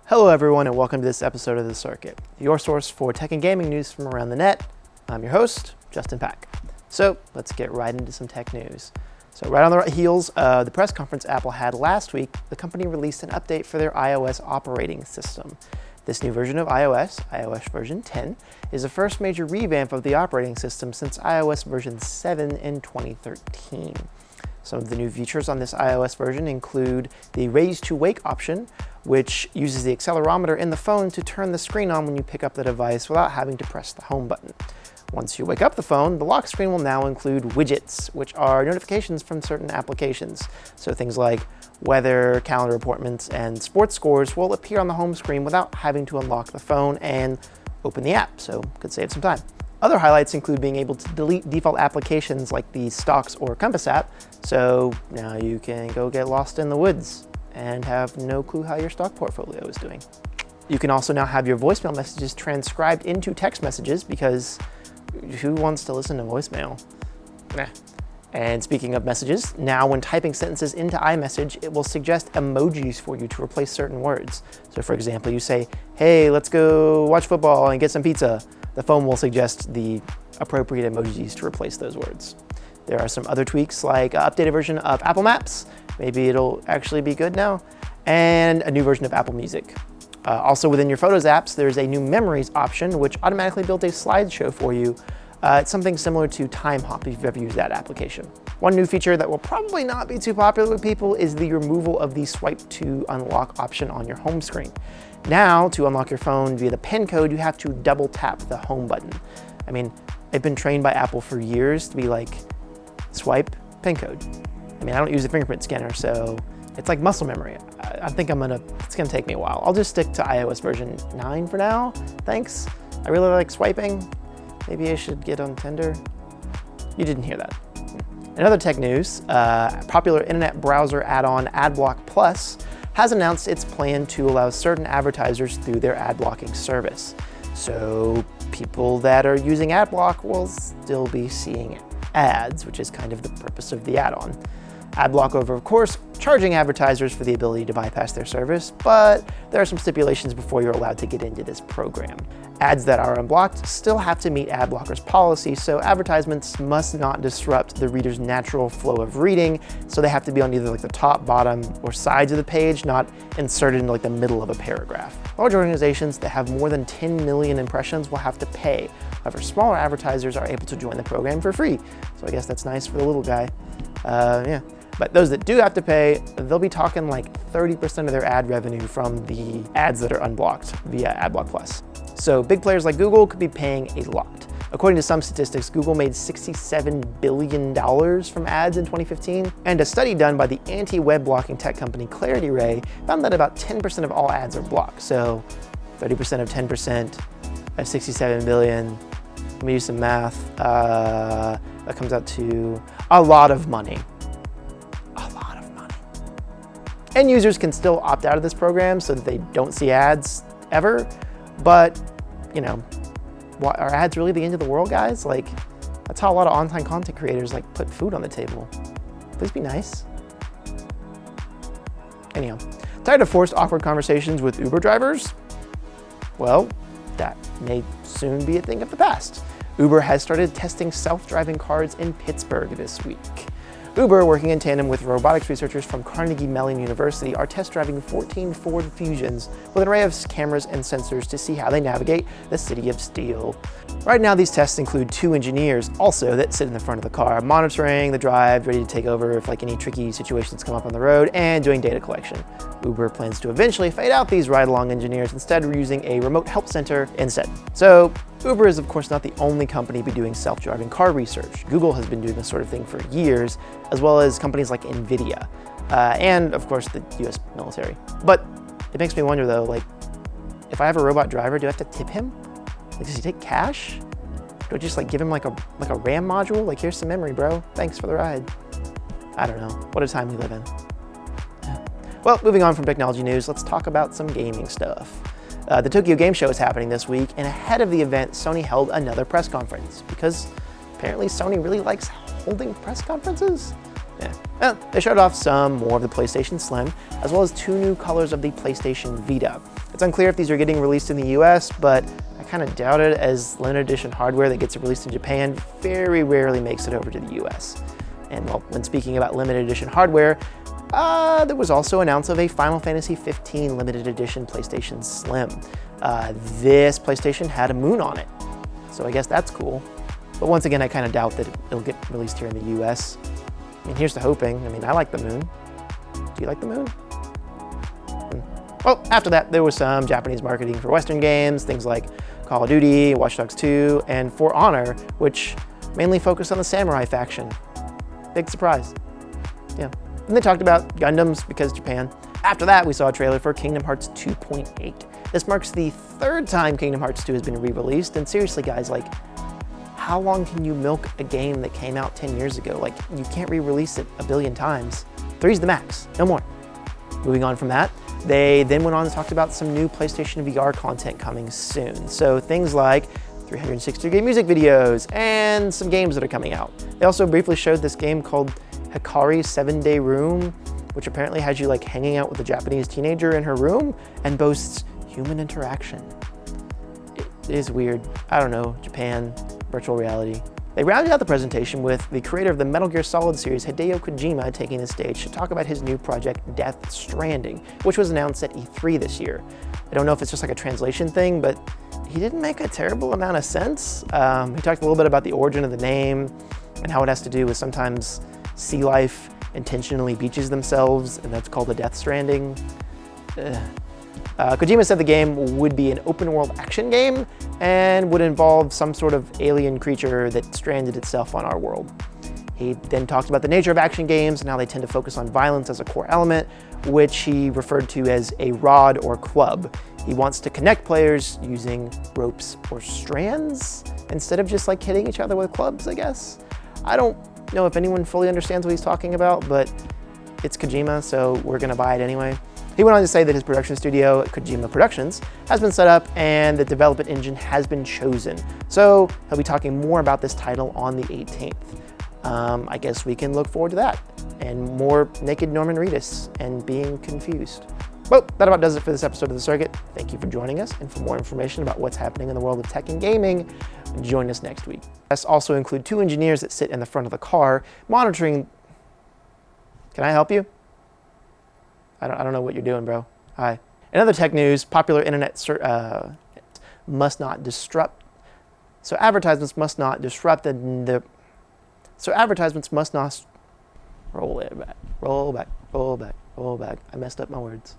Hello everyone and welcome to this episode of The Circuit, your source for tech and gaming news from around the net. I'm your host, Justin Pack. So let's get right into some tech news. So right on the heels of the press conference Apple had last week, the company released an update for their iOS operating system. This new version of iOS, iOS version 10, is the first major revamp of the operating system since iOS version 7 in 2013. Some of the new features on this iOS version include the Raise to Wake option, which uses the accelerometer in the phone to turn the screen on when you pick up the device without having to press the home button. Once you wake up the phone, the lock screen will now include widgets, which are notifications from certain applications. So things like weather, calendar appointments, and sports scores will appear on the home screen without having to unlock the phone and open the app, so could save some time. Other highlights include being able to delete default applications like the Stocks or Compass app, so now you can go get lost in the woods and have no clue how your stock portfolio is doing. You can also now have your voicemail messages transcribed into text messages because who wants to listen to voicemail? Nah. And speaking of messages, now when typing sentences into iMessage, it will suggest emojis for you to replace certain words. So for example, you say, hey, let's go watch football and get some pizza. The phone will suggest the appropriate emojis to replace those words. There are some other tweaks like an updated version of Apple Maps, maybe it'll actually be good now, and a new version of Apple Music. Also within your Photos apps, there's a new Memories option which automatically builds a slideshow for you. It's something similar to Time Hop if you've ever used that application. One new feature that will probably not be too popular with people is the removal of the swipe to unlock option on your home screen. Now, to unlock your phone via the PIN code, you have to double tap the home button. I mean, I've been trained by Apple for years to be like, swipe, PIN code. I mean, I don't use a fingerprint scanner, so it's like muscle memory. I think it's gonna take me a while. I'll just stick to iOS version 9 for now, thanks. I really like swiping. Maybe I should get on Tinder. You didn't hear that. In other tech news, popular internet browser add-on Adblock Plus has announced its plan to allow certain advertisers through their ad blocking service. So people that are using Adblock will still be seeing ads, which is kind of the purpose of the add-on. Adblock over, of course, charging advertisers for the ability to bypass their service, but there are some stipulations before you're allowed to get into this program. Ads that are unblocked still have to meet Adblocker's policy, so advertisements must not disrupt the reader's natural flow of reading, so they have to be on either like the top, bottom, or sides of the page, not inserted in like the middle of a paragraph. Large organizations that have more than 10 million impressions will have to pay. However, smaller advertisers are able to join the program for free, so I guess that's nice for the little guy. Yeah. But those that do have to pay, they'll be talking like 30% of their ad revenue from the ads that are unblocked via Adblock Plus. So big players like Google could be paying a lot. According to some statistics, Google made $67 billion from ads in 2015, and a study done by the anti-web blocking tech company Clarity Ray found that about 10% of all ads are blocked. So 30% of 10% of 67 billion, let me do some math, that comes out to a lot of money. End users can still opt out of this program so that they don't see ads ever, but you know, are ads really the end of the world, guys? Like, that's how a lot of online content creators like put food on the table. Please be nice. Anyhow, tired of forced awkward conversations with Uber drivers? Well, that may soon be a thing of the past. Uber has started testing self-driving cars in Pittsburgh this week. Uber, working in tandem with robotics researchers from Carnegie Mellon University, are test driving 14 Ford Fusions with an array of cameras and sensors to see how they navigate the city of Steel. Right now, these tests include 2 engineers also that sit in the front of the car, monitoring the drive, ready to take over if like any tricky situations come up on the road, and doing data collection. Uber plans to eventually fade out these ride-along engineers, instead using a remote help center instead. So Uber is of course not the only company to be doing self-driving car research. Google has been doing this sort of thing for years, as well as companies like NVIDIA, and of course the US military. But it makes me wonder though, like, if I have a robot driver, do I have to tip him? Like, does he take cash? Do I just like give him like a RAM module? Like, here's some memory, bro. Thanks for the ride. I don't know. What a time we live in. Well, moving on from technology news, let's talk about some gaming stuff. The Tokyo Game Show is happening this week, and ahead of the event, Sony held another press conference because apparently Sony really likes holding press conferences. Yeah. Well, they showed off some more of the PlayStation Slim, as well as 2 new colors of the PlayStation Vita. It's unclear if these are getting released in the US, but I kind of doubt it, as limited edition hardware that gets released in Japan very rarely makes it over to the US. And well, when speaking about limited edition hardware, there was also announced of a Final Fantasy 15 limited edition PlayStation Slim. This PlayStation had a moon on it, so I guess that's cool. But once again, I kind of doubt that it'll get released here in the US. I mean, here's to hoping. I mean, I like the moon. Do you like the moon? Well, after that, there was some Japanese marketing for Western games, things like Call of Duty, Watch Dogs 2, and For Honor, which mainly focused on the samurai faction. Big surprise. Yeah. And they talked about Gundams because Japan. After that, we saw a trailer for Kingdom Hearts 2.8. This marks the third time Kingdom Hearts 2 has been re-released, and seriously guys, like, how long can you milk a game that came out 10 years ago? Like, you can't re-release it a billion times. 3's the max, no more. Moving on from that, they then went on and talked about some new PlayStation VR content coming soon. So things like 360-degree music videos and some games that are coming out. They also briefly showed this game called Hikari's 7-Day Room, which apparently has you like hanging out with a Japanese teenager in her room and boasts human interaction. It is weird. I don't know, Japan, virtual reality. They rounded out the presentation with the creator of the Metal Gear Solid series, Hideo Kojima, taking the stage to talk about his new project, Death Stranding, which was announced at E3 this year. I don't know if it's just like a translation thing, but he didn't make a terrible amount of sense. He talked a little bit about the origin of the name and how it has to do with sometimes sea life intentionally beaches themselves, and that's called the Death Stranding. Kojima said the game would be an open-world action game and would involve some sort of alien creature that stranded itself on our world. He then talked about the nature of action games and how they tend to focus on violence as a core element, which he referred to as a rod or club. He wants to connect players using ropes or strands instead of just like hitting each other with clubs, I guess. I don't know if anyone fully understands what he's talking about, but it's Kojima, so we're gonna buy it anyway. He went on to say that his production studio, Kojima Productions, has been set up and the development engine has been chosen. So he'll be talking more about this title on the 18th. I guess we can look forward to that and more naked Norman Reedus and being confused. Well, that about does it for this episode of The Circuit. Thank you for joining us, and for more information about what's happening in the world of tech and gaming, join us next week. Us also include 2 engineers that sit in the front of the car monitoring. Can I help you? I don't know what you're doing, bro. Hi. In other tech news, popular internet must not disrupt. So advertisements must not disrupt So advertisements must not roll it back, roll back, roll back, roll back. I messed up my words.